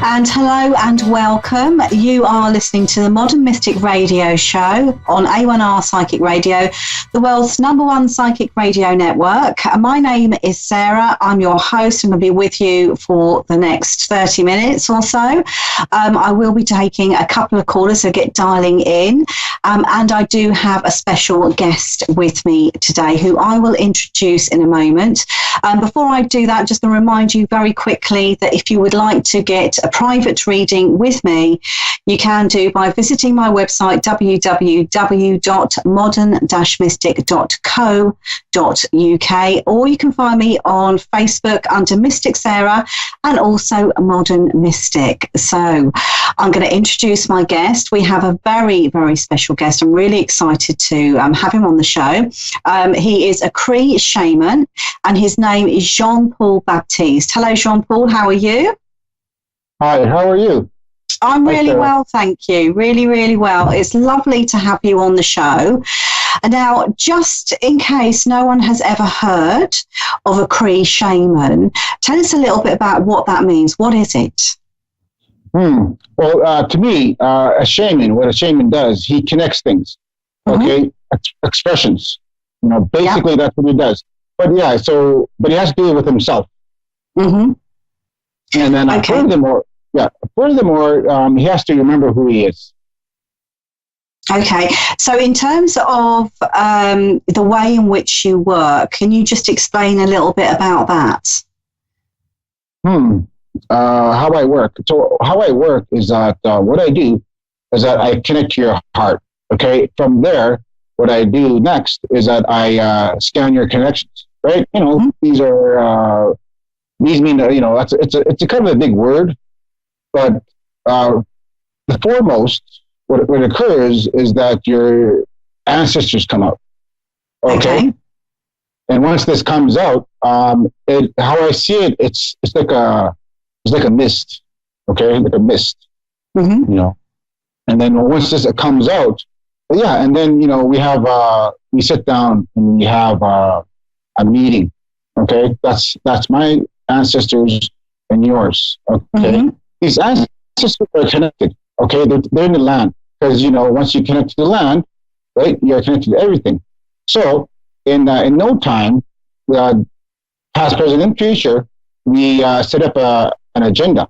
And hello and welcome. You are listening to the Modern Mystic Radio Show on A1R Psychic Radio, the world's #1 psychic radio network. My name is Saira. I'm your host and I'll be with you for the next 30 minutes or so. I will be taking a couple of callers, so get dialing in. And I do have a special guest with me today who I will introduce in a moment. Before I do that, just to remind you very quickly that if you would like to get a private reading with me, you can do by visiting my website www.modern-mystic.co.uk, or you can find me on Facebook under Mystic Saira and also Modern Mystic. So I'm going to introduce my guest. We have a very, very special guest. I'm really excited to have him on the show. He is a Cree shaman and his name is Jean-Paul Baptiste. Hello, Jean-Paul. How are you? Hi, how are you? I'm really well, thank you. Really, really well. It's lovely to have you on the show. Now, just in case no one has ever heard of a Cree shaman, tell us a little bit about what that means. What is it? Well, to me, a shaman, what a shaman does, he connects things, okay? Expressions. You know, basically that's what he does. But yeah, but he has to do it with himself. Mm-hmm. And then furthermore, he has to remember who he is. Okay. So in terms of the way in which you work, can you just explain a little bit about that? How I work. So how I work is that what I do is that I connect to your heart. Okay. From there, what I do next is that I scan your connections. Right. You know, these mean, you know, it's a kind of a big word, but the foremost, what occurs is that your ancestors come out. Okay. And once this comes out, how I see it, it's like a mist. Okay, like a mist. You know, and then once this comes out, and then you know we sit down and we have a meeting. Okay, that's my ancestors and yours. Okay, these ancestors are connected. Okay, they're in the land because you know once you connect to the land, right, you're connected to everything. So in no time, past, present, and future, we set up an agenda.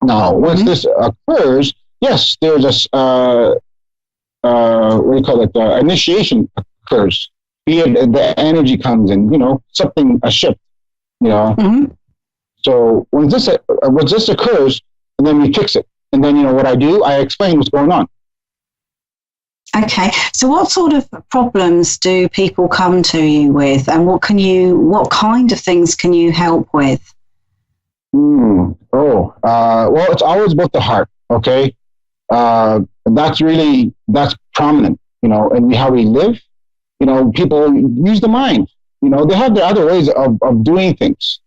Now, once this occurs, yes, there's a what do you call it? Initiation occurs. Be it the energy comes in, you know, a shift, you know. So when this occurs, and then we fix it, and then you know what I do, I explain what's going on. Okay, so what sort of problems do people come to you with, and what kind of things can you help with? Well, it's always about the heart. Okay, that's prominent, you know, and how we live. You know, people use the mind. You know, they have their other ways of doing things.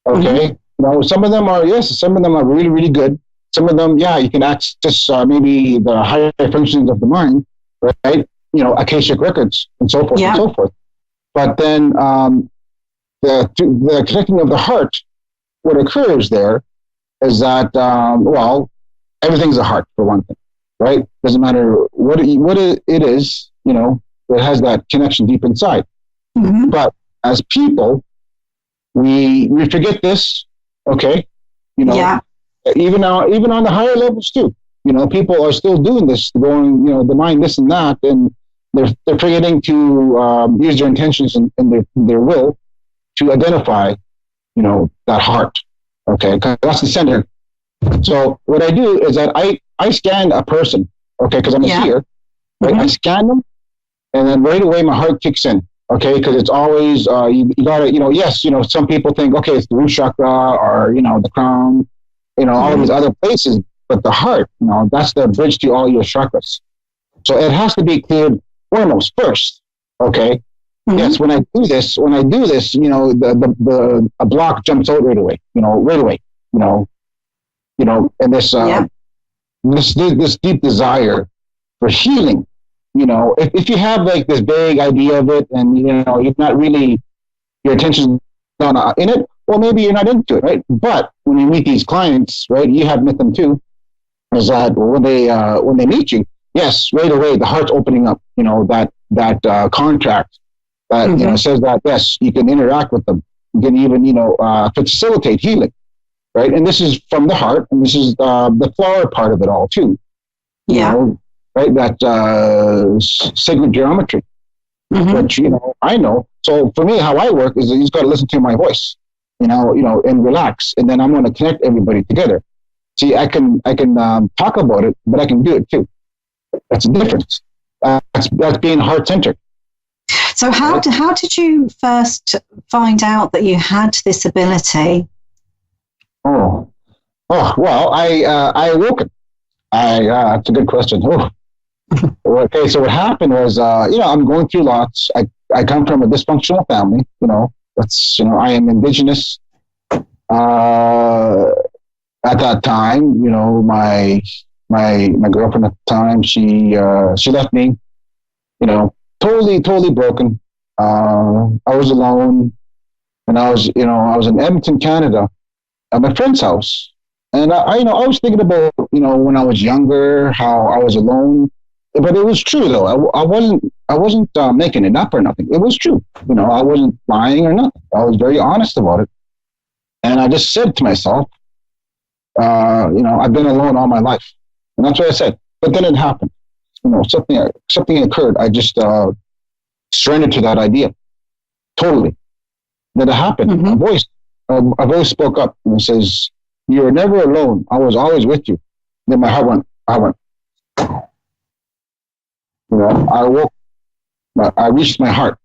Okay, you know, some of them are really, really good. Some of them, you can access maybe the higher functions of the mind, right? You know, Akashic records and so forth and so forth. But then the connecting of the heart, what occurs there is that everything's a heart for one thing, right? Doesn't matter what it is, you know. It has that connection deep inside. But as people, we forget this, okay? You know, even on the higher levels too. You know, people are still doing this, going, you know, the mind this and that, and they're forgetting to use their intentions and their will to identify, you know, that heart, okay? 'Cause that's the center. So what I do is that I scan a person, okay? Because I'm a seer, right? I scan them. And then right away, my heart kicks in, okay? Because it's always, you gotta, you know, yes, you know, some people think, okay, it's the root chakra or, you know, the crown, you know, all of these other places, but the heart, you know, that's the bridge to all your chakras. So it has to be cleared foremost first, okay? Yes, when I do this, you know, a block jumps out right away, you know, and this deep desire for healing. You know, if you have like this vague idea of it and, you know, you're not really, your attention's not in it, well, maybe you're not into it, right? But when you meet these clients, right, you have met them too, is that when they meet you, yes, right away, the heart's opening up, that contract that, says that, yes, you can interact with them. You can even, facilitate healing, right? And this is from the heart, and this is the flower part of it all too. Right? That sacred geometry, which, I know. So for me, how I work is you just got to listen to my voice, and relax. And then I'm going to connect everybody together. See, I can talk about it, but I can do it too. That's the difference. That's being heart-centered. So how did you first find out that you had this ability? Oh, well, I awoke it. That's a good question. Oh. Okay, so what happened was, I'm going through lots. I come from a dysfunctional family. I am indigenous. At that time, my girlfriend at the time, she left me. Totally broken. I was alone, and I was in Edmonton, Canada, at my friend's house, and I was thinking about when I was younger, how I was alone. But it was true though. I wasn't making it up or nothing. It was true. I wasn't lying or nothing. I was very honest about it. And I just said to myself, I've been alone all my life. And that's what I said. But then it happened. Something occurred. I just surrendered to that idea. Totally. Then it happened. Mm-hmm. A voice spoke up and says, "You were never alone. I was always with you." Then my heart went. I woke. I reached my heart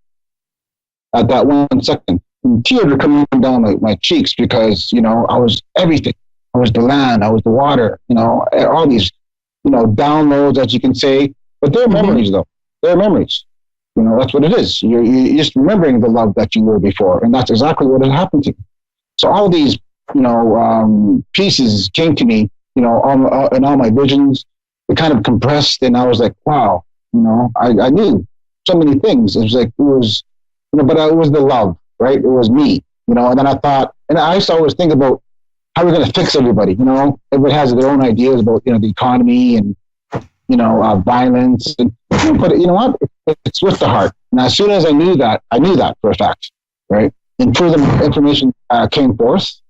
at that 1 second. And tears were coming down my cheeks because, I was everything. I was the land. I was the water. All these, downloads, as you can say. But they're memories, though. They're memories. That's what it is. You're just remembering the love that you were before. And that's exactly what had happened to you. So all these, pieces came to me, and all my visions, it kind of compressed. And I was like, wow. I knew so many things. It was like, but it was the love, right? It was me, and then I thought, and I used to always think about how we're going to fix everybody, everybody has their own ideas about, the economy and, violence. But you know what? It's with the heart. And as soon as I knew that for a fact, right? And further information came forth.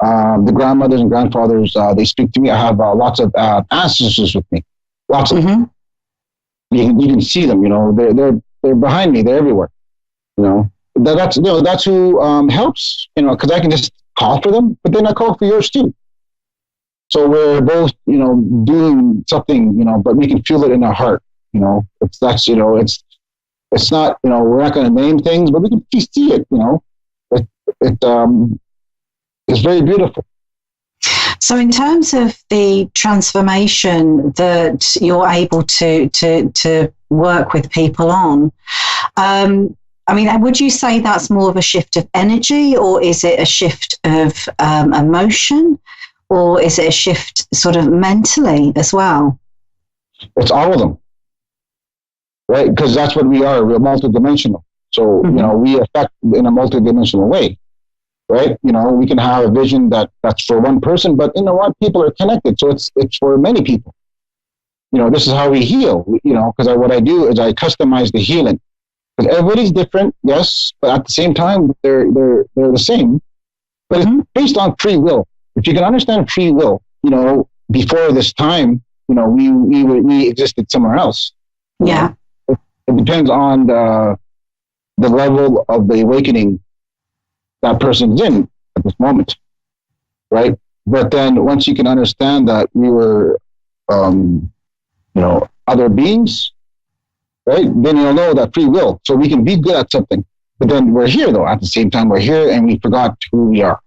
The grandmothers and grandfathers, they speak to me. I have lots of ancestors with me. Lots of You can see them, they're behind me. They're everywhere, that's who helps, because I can just call for them, but then I call for yours too. So we're both, doing something, but we can feel it in our heart. It's not, we're not going to name things, but we can see it. It's very beautiful. So in terms of the transformation that you're able to work with people on, would you say that's more of a shift of energy, or is it a shift of emotion, or is it a shift sort of mentally as well? It's all of them, right? Because that's what we are. We're multidimensional. So, we affect in a multidimensional way. Right? We can have a vision that's for one person, but you know what? People are connected. So it's for many people. This is how we heal, because what I do is I customize the healing. Because everybody's different, yes, but at the same time, they're the same. But it's based on free will. If you can understand free will, before this time, we existed somewhere else. Yeah. It depends on the level of the awakening that person's in at this moment, right? But then once you can understand that we were, other beings, right? Then you'll know that free will. So we can be good at something, but then we're here though. At the same time, we're here and we forgot who we are.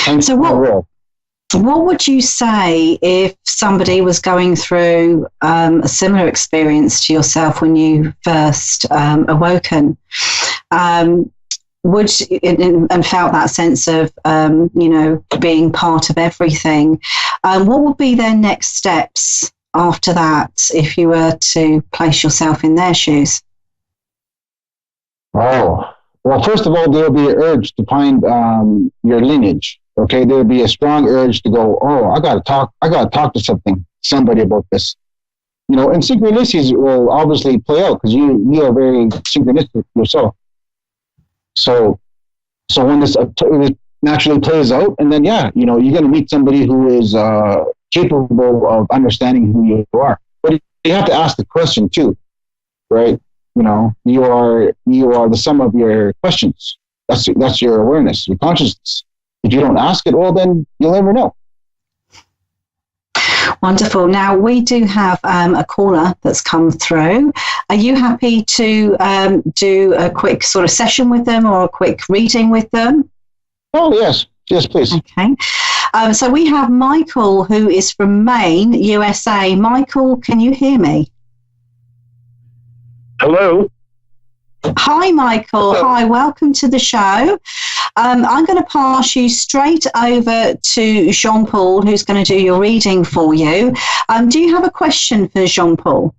And so what would you say if somebody was going through a similar experience to yourself when you first awoken? And felt that sense of, being part of everything. What would be their next steps after that if you were to place yourself in their shoes? Oh, Well, first of all, there will be an urge to find your lineage. Okay, there will be a strong urge to go, oh, I got to talk to somebody about this. You know, and synchronicities will obviously play out because you are very synchronistic yourself. So when this it naturally plays out, and then you're going to meet somebody who is capable of understanding who you are. But you have to ask the question too, right? You know, you are the sum of your questions. That's your awareness, your consciousness. If you don't ask it, well, then you'll never know. Wonderful. Now, we do have a caller that's come through. Are you happy to do a quick sort of session with them or a quick reading with them? Oh, yes. Yes, please. Okay. So we have Michael, who is from Maine, USA. Michael, can you hear me? Hello. Hi, Michael. Hi, welcome to the show. I'm going to pass you straight over to Jean-Paul, who's going to do your reading for you. Do you have a question for Jean-Paul?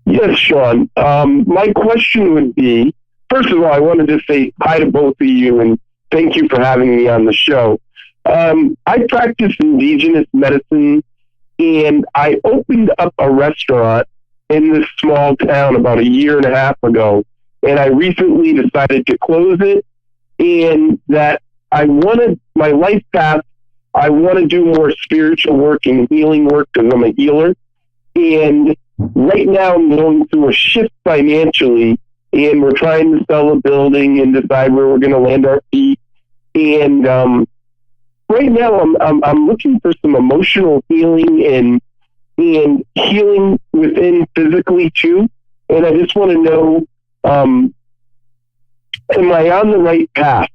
Yes, Sean. My question would be, first of all, I wanted to say hi to both of you and thank you for having me on the show. I practice indigenous medicine, and I opened up a restaurant in this small town about 1.5 years ago. And I recently decided to close it, and that I wanted my life path. I want to do more spiritual work and healing work because I'm a healer. And right now I'm going through a shift financially, and we're trying to sell a building and decide where we're going to land our feet. And right now I'm looking for some emotional healing and healing within physically too. And I just want to know, am I on the right path?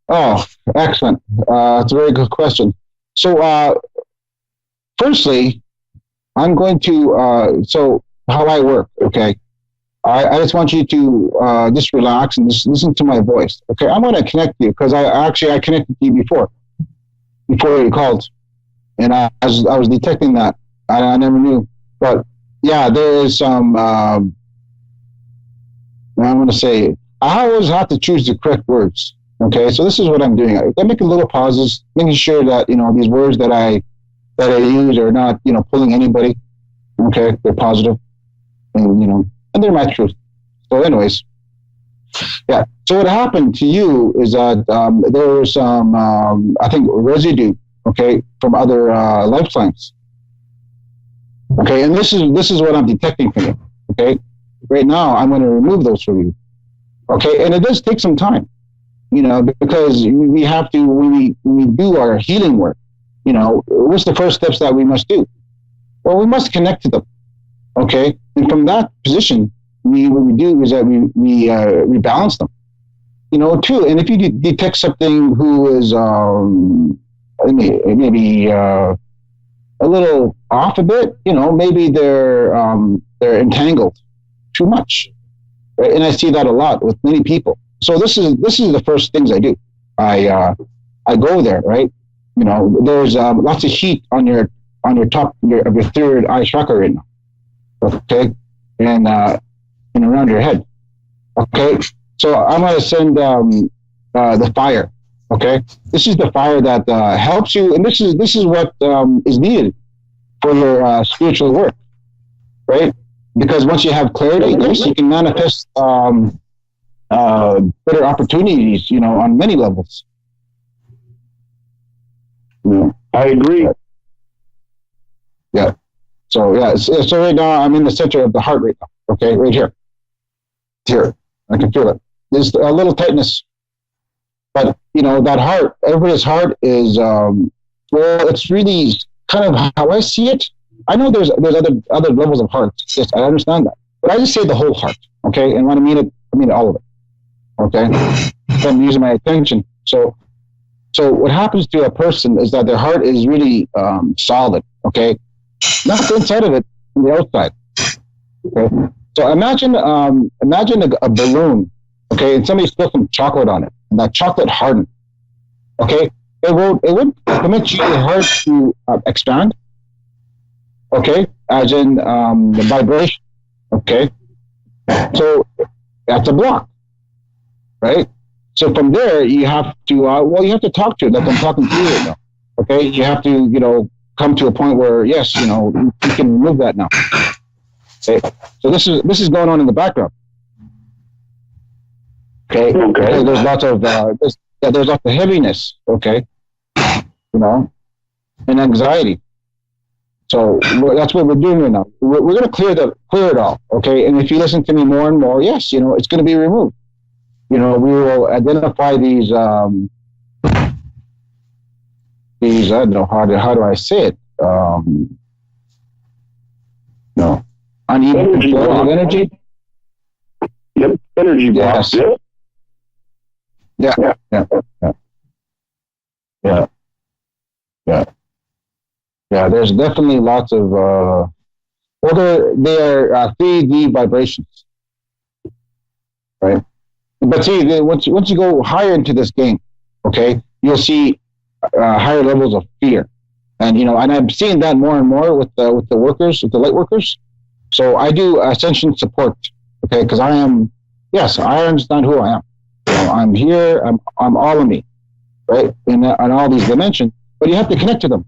Oh, excellent. It's a very good question. So, firstly, I'm going to, so how I work, okay? I just want you to just relax and just listen to my voice, okay? I'm going to connect you because I connected to you before you called. And I was detecting that. I never knew. But yeah, there is some, I'm going to say, I always have to choose the correct words. Okay, so this is what I'm doing. I'm making little pauses, making sure that, these words that I use are not, pulling anybody. Okay, they're positive and, and they're my truth. So anyways, yeah. So what happened to you is that there was some, I think, residue, okay, from other lifetimes. Okay, and this is what I'm detecting from you. Okay, right now I'm going to remove those from you. Okay, and it does take some time, because we have to when we do our healing work. What's the first steps that we must do? Well, we must connect to them. Okay, and from that position, what we do is that we balance them. Too. And if you detect something who is maybe a little off a bit, maybe they're entangled too much, right? And I see that a lot with many people. So this is the first things I do. I go there, right? There's lots of heat on your top of your third eye chakra right now, okay, and around your head, okay. So I'm going to send the fire. Okay, this is the fire that helps you, and this is what is needed for your spiritual work, right? Because once you have clarity, yes, you can manifest better opportunities, on many levels. Yeah. I agree. Yeah. So yeah, so right now I'm in the center of the heart right now. Okay, right here. Here, I can feel it. There's a little tightness. But, that heart, everybody's heart is, it's really kind of how I see it. I know there's other levels of hearts. Yes, I understand that. But I just say the whole heart, okay? And when I mean it all of it, okay? So I'm using my attention. So what happens to a person is that their heart is really solid, okay? Not the inside of it, on the outside, okay? So imagine a balloon, okay? And somebody spilled some chocolate on it. And that chocolate hardened. Okay, it would permit your heart to expand. Okay, as in the vibration. Okay, So that's a block, right? So from there, you have to, you have to talk to it like I'm talking to you right now. Okay, you have to, come to a point where yes, you can remove that now. Okay, so this is going on in the background. Okay, because there's lots of there's lots of heaviness. Okay, and anxiety. So that's what we're doing right now. We're going to clear it all. Okay, and if you listen to me more and more, yes, it's going to be removed. We will identify these I don't know how do I say it, uneven flow of energy. Yep, energy blocks. Yes. Yeah. There's definitely lots of they are 3D vibrations, right? But see, once you go higher into this game, okay, you'll see higher levels of fear, and and I'm seeing that more and more with the workers, with the light workers. So I do ascension support, okay, because I understand who I am. I'm here. I'm all of me, right? In all these dimensions, but you have to connect to them.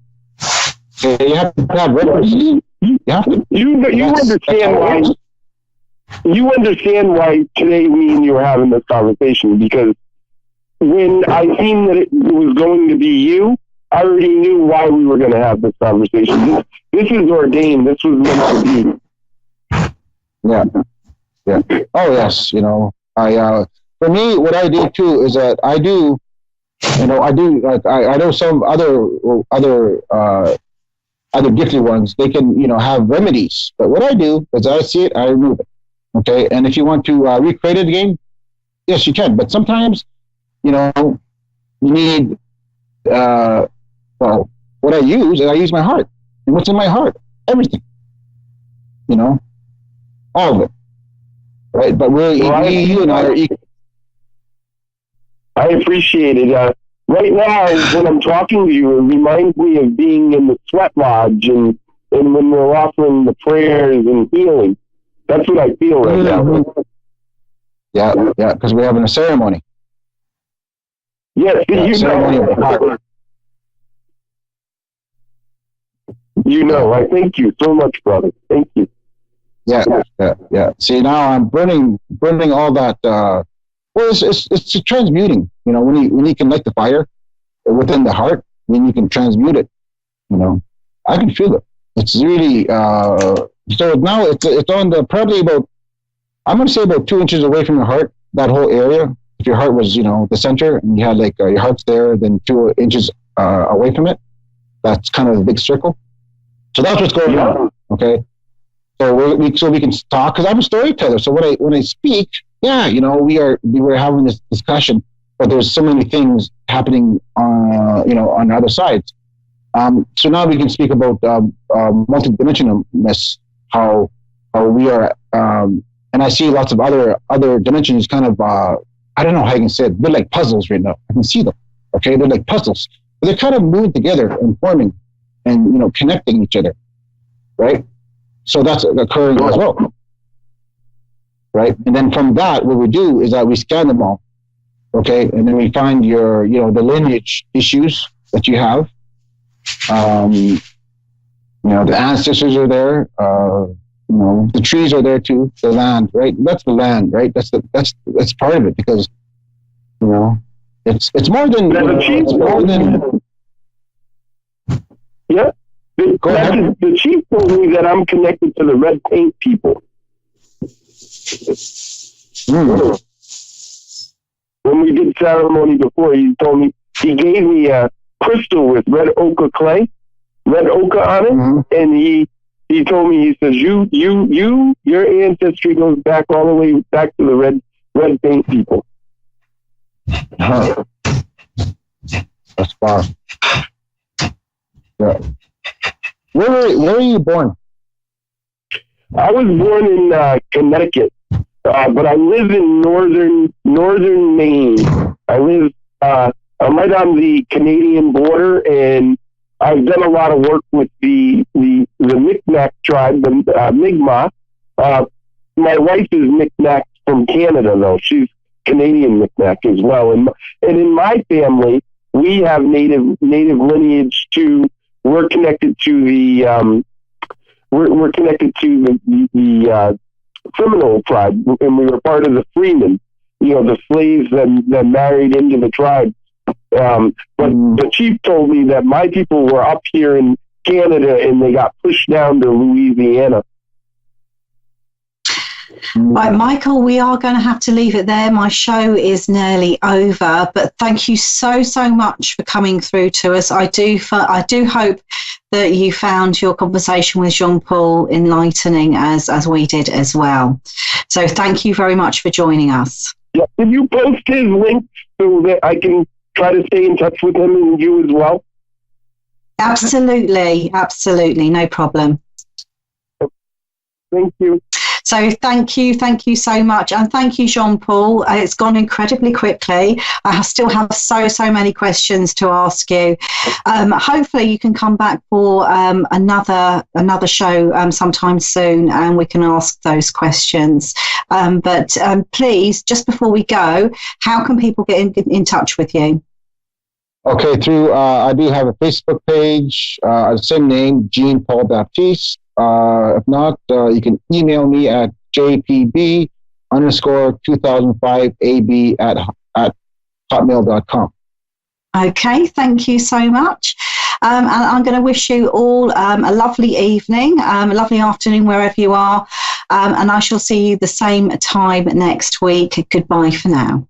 Okay? You have to have references. You have to. You understand why. You understand why today me and you are having this conversation, because when I seen that it was going to be you, I already knew why we were going to have this conversation. This is ordained. This was meant to be. Yeah. Oh yes. For me, what I do too is that I do like I know some other gifted ones. They can have remedies, but what I do is I see it, I remove it. Okay, and if you want to recreate it again, yes, you can. But sometimes you need what I use my heart, and what's in my heart, everything. All of it, right? But you and I are equal. I appreciate it. Right now, when I'm talking to you, it reminds me of being in the sweat lodge and when we're offering the prayers and healing. That's what I feel right now. Yeah, because we're having a ceremony. Yes, ceremony of the heart. I thank you so much, brother. Thank you. Yeah. See, now I'm burning all that. It's transmuting. When you can light the fire within the heart, then you can transmute it. I can feel it. It's really so now it's on probably about, I'm going to say about 2 inches away from your heart. That whole area. If your heart was the center and you had like your heart's there, then 2 inches away from it. That's kind of a big circle. So that's what's going on. Okay. So we can talk, because I'm a storyteller. So when I speak, we were having this discussion, but there's so many things happening on the other sides. So now we can speak about multidimensionalness, how we are, and I see lots of other dimensions. Kind of I don't know how I can say it. They're like puzzles right now. I can see them. Okay, they're like puzzles, but they're kind of moving together and forming, and connecting each other, right? So that's occurring as well, right? And then from that, what we do is that we scan them all, okay? And then we find your, the lineage issues that you have. The ancestors are there. The trees are there too. The land, right? That's the land, right? That's part of it, because it's more than it's more than. Yeah. The chief told me that I'm connected to the red paint people. When we did ceremony before, he gave me a crystal with red ochre on it, and he told me, he says, your ancestry goes back all the way back to the red paint people. That's far. Yeah. Where were you born? I was born in Connecticut, but I live in northern Maine. I live I'm right on the Canadian border, and I've done a lot of work with the Micmac tribe, the Mi'kmaq. My wife is Micmac from Canada, though. She's Canadian Micmac as well. And in my family, we have native lineage too. We're connected to the we're connected to the Seminole tribe, and we were part of the freemen. The slaves that married into the tribe. But the chief told me that my people were up here in Canada and they got pushed down to Louisiana. Right, Michael, we are going to have to leave it there. My show is nearly over, but thank you so much for coming through to us. I do hope that you found your conversation with Jean-Paul enlightening as we did as well. So thank you very much for joining us. Yeah. Can you post his link so that I can try to stay in touch with him and you as well? Absolutely, no problem. Thank you. So thank you so much. And thank you, Jean-Paul. It's gone incredibly quickly. I still have so many questions to ask you. Hopefully you can come back for another show sometime soon and we can ask those questions. But please, just before we go, how can people get in touch with you? Okay, I do have a Facebook page, same name, Jean Paul Baptiste. If not, you can email me at jpb_2005ab at hotmail.com. Okay, thank you so much. And I'm going to wish you all a lovely evening, a lovely afternoon wherever you are. And I shall see you the same time next week. Goodbye for now.